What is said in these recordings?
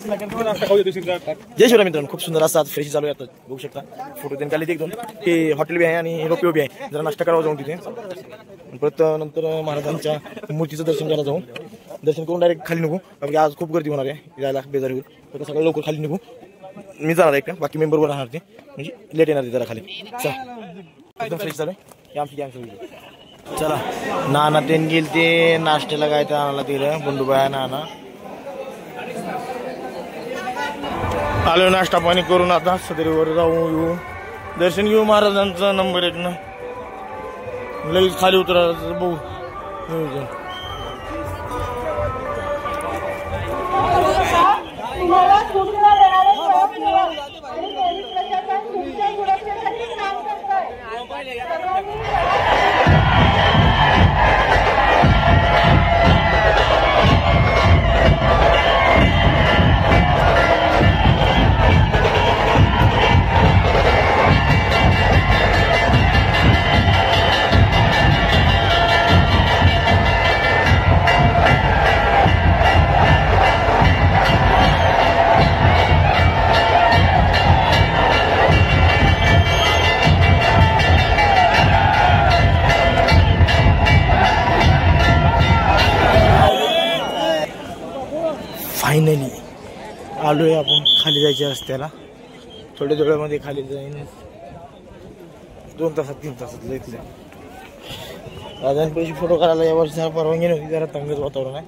जय शिवराय मित्रांनो, खूप सुंदर असा फ्रेश चालू आहे. आता बघू शकता फोटो त्यांनी काढले. एक-दोन ते हॉटेल बी आहे आणि रोपवे बी आहे. जरा नाश्ता करावा जाऊन तिथे. परत नंतर महाराजांच्या मूर्तीचं दर्शन घ्यायला जाऊ. दर्शन करून डायरेक्ट खाली निघू. कारण आज खूप गर्दी होणार आहे, जायला बेजार होईल. तर सकाळी लवकर खाली निघू. मी जाणार आहे, बाकी मेंबरवर राहणार ते, म्हणजे लेट येणार ते जरा खाली. चला एकदम फ्रेश चालू आहे. आमची गॅंग सगळी. चला नाना त्यांनी गेल ते नाश्त्याला काय तर आणायला दिलं. बंडूबाया नाना आलो. नाश्ता पाणी करून आता सदरीवर जाऊ येऊ, दर्शन घेऊ महाराजांचा. नंबर 1 ना लगेच खाली उतरायचं बघू नियोजन. फायनली आलोय आपण खाली जायच्या रस्त्याला. थोड्या वेळामध्ये खाली जाईन. 2 तासात 3 तासात जायचं. राजांपैकी फोटो काढायला या वर्षी परवानगी नव्हती, जरा तंगच वातावरण आहे.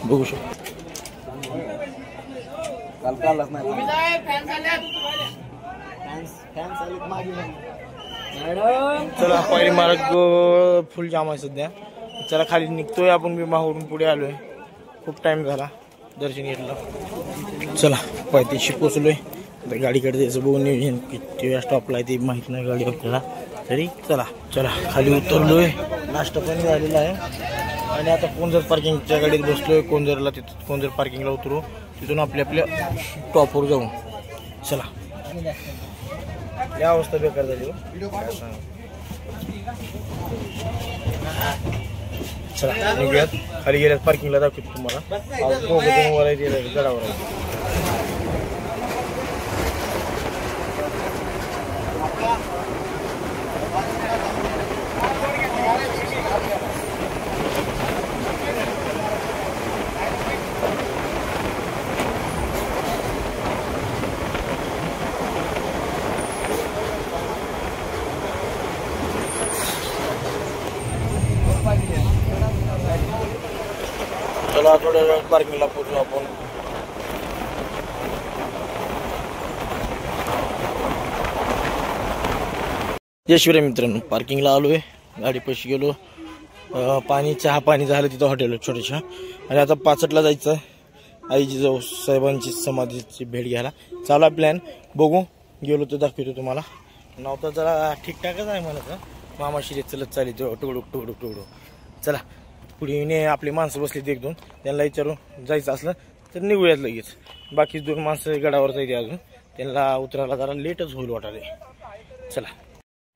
बघू शकतो. चला पहिली मार्ग फुल जाम आहे सध्या. चला खाली निघतोय आपण. भीमावरून पुढे आलोय. खूप टाइम झाला दर्शन घेतलं. चला पायथ्याशी पोचलोय. गाडीकडे द्यायचं बघून नियोजन किती वेळा स्टॉपला आहे ते माहित नाही गाडी आपल्याला तरी. चला चला खाली उतरलोय. नाश्ता पण झालेला आहे आणि आता कोंजर पार्किंगच्या गाडीत बसलोय. कोंजरला तिथं कोंजर पार्किंगला उतरू. तिथून आपल्या टॉपवर जाऊ. चला या अवस्था बेकार झाली. चला निघूयात. खाली गेल्यात पार्किंगला दाखवतो तुम्हाला. गडावर चला थोड्या वेळ पार्किंगला पोहोचू आपण. जय शिवराय मित्रांनो, पार्किंगला आलोय. गाडी पैसे गेलो. पाणी चहा पाणी झालं तिथं हॉटेल छोट्याशा. आणि आता 65ला जायचं. आईजी जाऊ साहेबांची समाधीची भेट घ्यायला चालू प्लॅन. बघू गेलो तर दाखवतो तुम्हाला. नाव तर जरा ठीकठाकच आहे मला. मामा शिरीत चलत चालली टुकडू टुकडू टुकडू. चला पुढे आपली माणसं बसली 1-2 त्यांना विचारून जायचं असलं तर निघूयात लगेच. बाकी 2 माणसं गडावर जायचे अजून. त्यांना उतरायला जरा लेटच होईल वाटाले. चला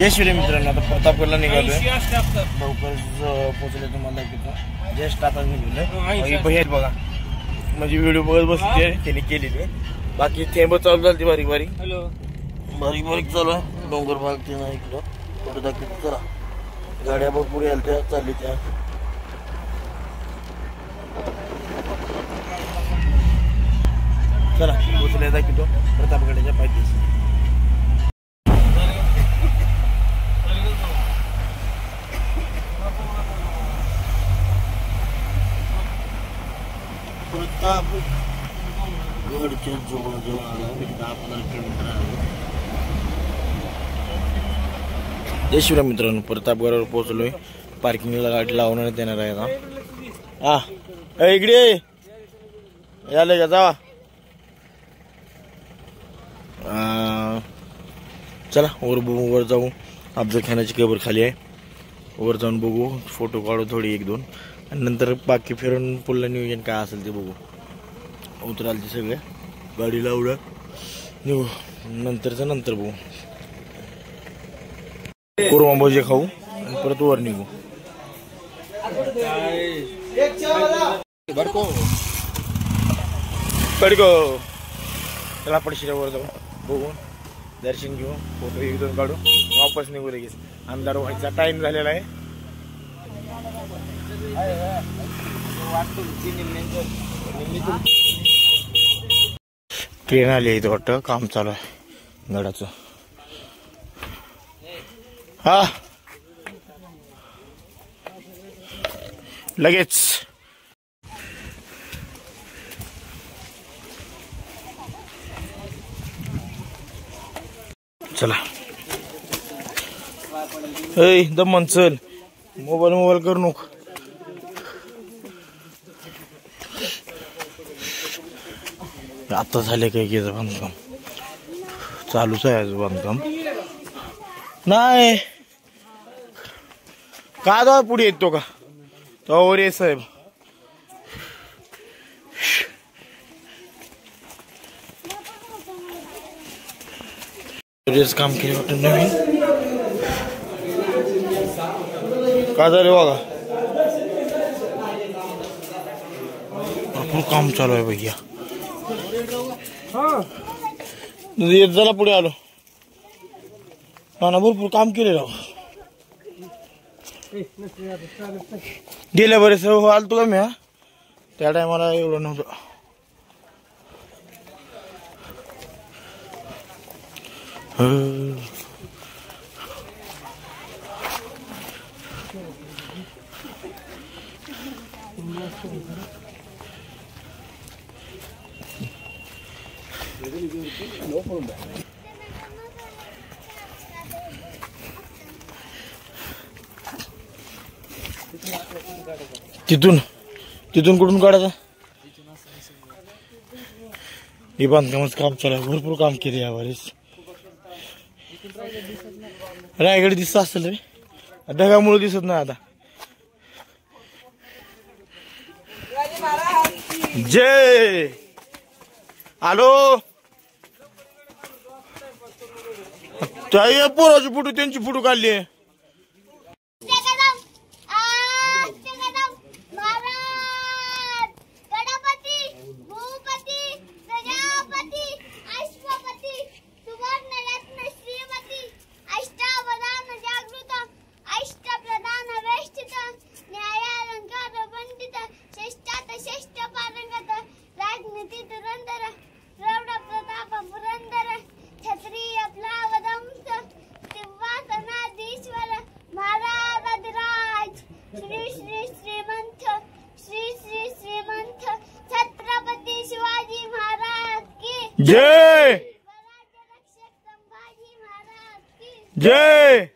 जय शिवराय मित्रांनो, आता प्रतापगडला निघालोय. लवकर पोहोचले तुम्हाला दाखवतो. जस्ट आता निघालोय. बाहेर बघा म्हणजे व्हिडिओ बघत बसते त्यांनी केलेली. बाकी थेंब चालू झाली बारीक बारीक बारीक बारीक चालू आहे. डोंगर भाग ते नाही इकडं फोटो दाखवतो. चला गाड्या बघ पुढे आल्या त्या चालली त्या. चला पोचल्या दाखवतो प्रतापगडाच्या पायथ्याशी. गडच्या जवळ आला. 10-15 किलोमीटर आहे. जय शिवराय मित्रांनो, प्रतापगडावर पोहोचलोय. पार्किंगला गाडी लावून देणार आहे ना. हा इकडे याले का जावा. चला वर जाऊ. अफजलखानाची कबर खाली आहे. वर जाऊन बघू, फोटो काढू थोडी 1-2 आणि नंतर बाकी फिरून पुढलं नियोजन काय असेल ते बघू. उतराल ते सगळे गाडी लावलं निघू. नंतरचं नंतर बघू. कोरमा भजी खाऊ आणि परत वर निघू. पडको चला पडशिरावर जाऊ बघून दर्शन घेऊ फोटो एक दोन काढू वापस निघू लगेच अंधार व्हायचा टाइम झालेला आहे. ट्रेन आली इथं वाटतं काम चालू आहे गडाचं. हा लगेच चला. ए दमन चल मोबाईल करू नको. आता झाले काय की बांधकाम चालूच आहे आज बांधकाम नाही का जाऊ पुढे येतो का तो रे साहेब. काम केलं वाटतं नवीन का झालं बघा भरपूर काम चालू आहे भैया. जरा पुढे आलो ना भरपूर काम केले राव गेल्या बरेच आलतो का मी हा त्या टायमाला एवढं नव्हतं. तिथून कुठून काढायचं हे बांधकामच काम चालू आहे. भरपूर काम केले यावेळेस. रायगड दिसत असेल रे ढगामुळे दिसत नाही आता. जय आलो त्या पोराची फोटो त्यांची फोटो काढली. जय जय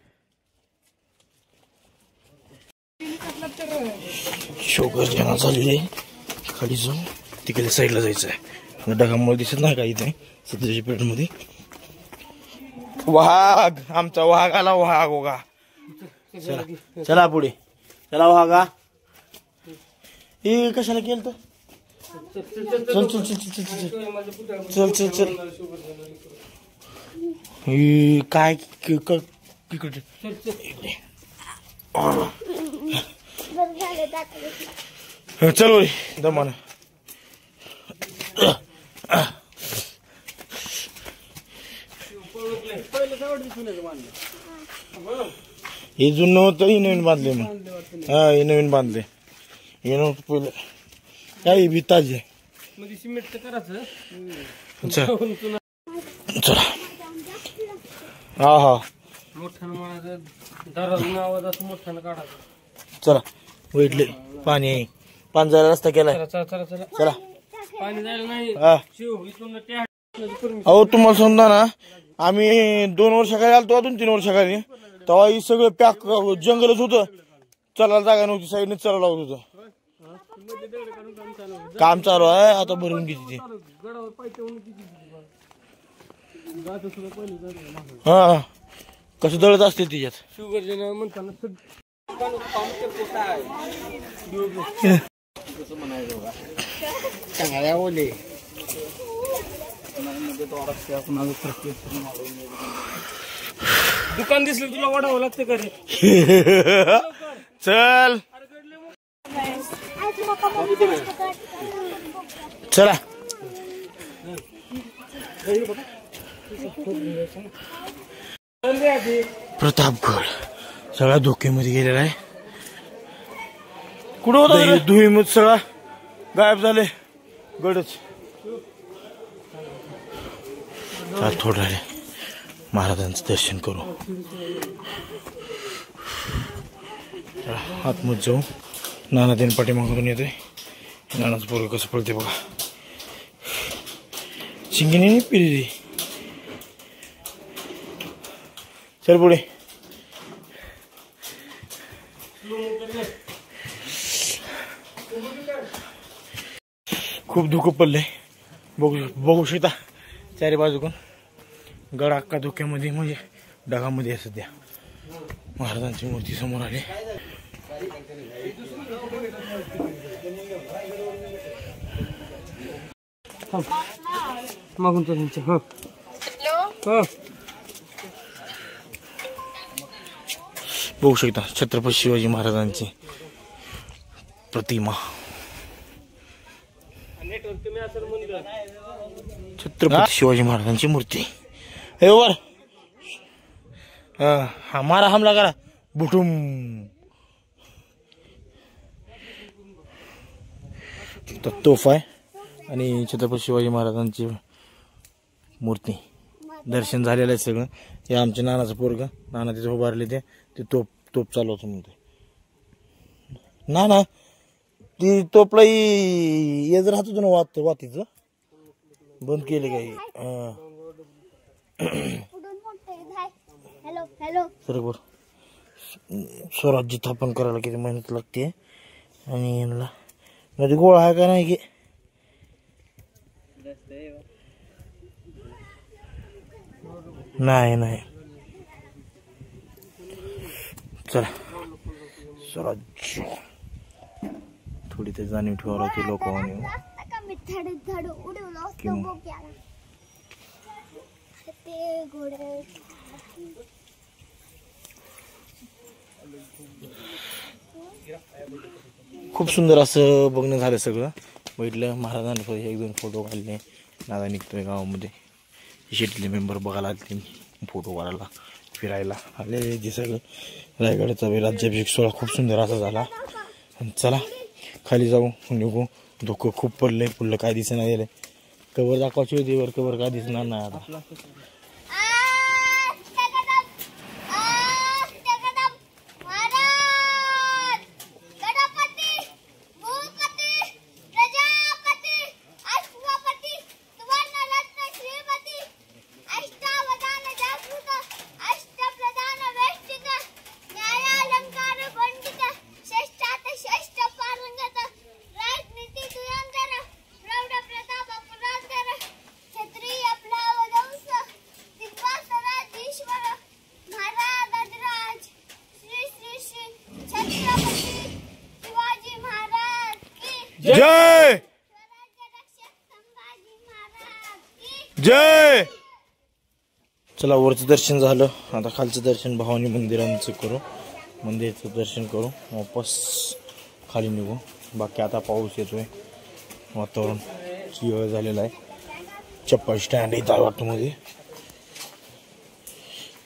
शोकर जेव्हा चालले खाली जाऊन तिकडे साईडला जायचं आहे. ढगामुळे दिसत नाही का इथे सध्याच्या पिरियड मध्ये. वाघ आमचा वाघ आला वाघ ओघा. चला चला पुढे चला वाघा. हे कशाला केलं तर चल चल चल चल चल चल चल चल. काय तिकडे चल रे दमान. हे जुनं होतं हे नवीन बांधले मग. हा हे नवीन बांधले हे नव्हतं पहिलं काय बी ताजे. चला हा हा चला भेटले पाणी जायला रस्ता केलाय. चला अहो तुम्हाला समजा ना आम्ही 2 वर्षाखाली आलतो 2-3 वर्षाखाली तेव्हा ही सगळं पॅक जंगलच होतं. चलायला जागा नव्हती साईडने चला लावत होतं. काम चालू आहे आता भरून किती हा कसं दळत असते तिच्यात. दुकान दिसलं तुला वाढावं लागतं का रे. चल चला प्रतापगड सगळा धोक्यामध्ये गेलेला आहे. कुठं होता धुईमध्ये सगळा गायब झाले गडच. थोडं राहिले महाराजांचं दर्शन करू. आतमध्ये जाऊ. नाना त्याने पाठीमागून येतोय. नानाचं पोरं कसं पळते बघा. चिंगिनी नाही पिली. चल पुढे. खूप धुकं पडलंय. बघू शकता चारी बाजूकडून गड अख्खा धुक्यामध्ये म्हणजे ढगामध्ये आहे सध्या. महाराजांची मूर्ती समोर आली. मागून तुमचं हो हो बघू शकता छत्रपती शिवाजी महाराजांची प्रतिमा. छत्रपती शिवाजी महाराजांची मूर्ती. हे वर हा मारा हमला करा बुटुम. तोफ आहे आणि छत्रपती शिवाजी महाराजांची मूर्ती. दर्शन झालेलं आहे सगळं. हे आमचे नानाचं पोरग नाना तिथे उभारले ते तोप चालवतो म्हणते. नाना ती तोपला येत राहत होतं ना वातीचं बंद केले काही. बरोबर स्वराज्य स्थापन करायला किती मेहनत लागते. आणि यांना मध्ये गोळा आहे का नाही की नाही. चला स्वराज्य थोडी ते जाणीव ठेवायला की लोक खूप सुंदर असं बघणं झालं सगळं. बघितलं महाराजांनी एक दोन फोटो काढले. नादा निघतोय गावामध्ये. शेतीतले मेंबर बघायला आले फोटो काढायला फिरायला आले. जे सगळं रायगडचा राज्याभिषेक सोहळा खूप सुंदर असा झाला. चला खाली जाऊ निघू. धुकं खूप पडलंय. पुढलं काय दिसणार गेलं. कवर दाखवायची होती वर कवर काय दिसणार नाही आता. जय जय. चला वरचं दर्शन झालं. आता खालचं दर्शन भवानी मंदिरांचं करू. मंदिराचं दर्शन करू वापस खाली निघू. बाकी आता पाऊस येतोय. वातावरण क्लिअर झालेलं आहे. चप्पल स्टँड इथं वाटमध्ये.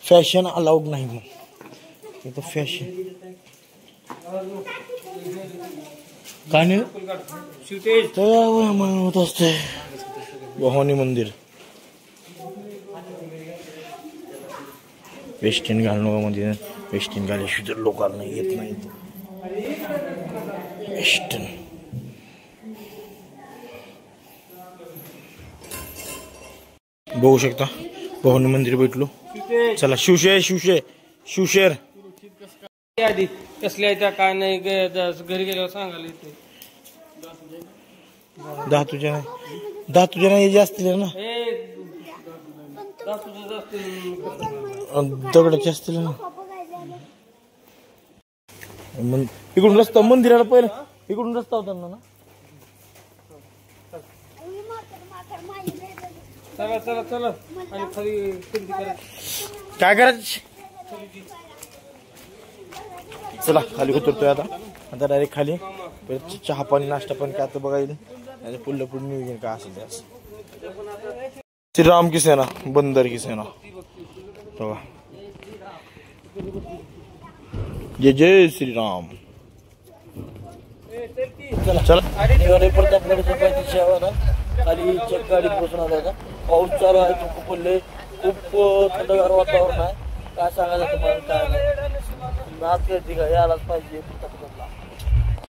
फॅशन अलाउड नाही मग इथं फॅशन काय नाही होत असते. भवानी मंदिर वेस्टर्न घालणं मध्ये वेस्टर्न घाल्याशिवाय तर लोकांना येत नाही. वेस्टर्न बघू शकता भवानी मंदिर भेटलो. चला शिवशेर आधी कसल्या त्या काय नाही घरी गेल्यावर सांगायला येते. धातूच्या नाही जास्त ना दगडाचे असतील ना. इकडून रस्ता मंदिराला पहिला इकडून रस्ता होता ना. चला आणि खाली काय करायचं. चला खाली उतरतोय आता डायरेक्ट खाली परत चहा पाणी नाश्ता पण काय आता बघायला आणि पुढलं पुढे नियोजन काय असेल ते असं. श्रीराम की सेना बंदर की सेना बघा. जय जय श्रीराम. चला निघाले परत आपल्याकडे खाली चेक गाडी पोहोचून आला होता. पाऊस चालू आहे, खूप पडले, खूप थंडगार वातावरण आहे. काय सांगायचं तुम्हाला काय नाही. नाच करते का यायलाच पाहिजे.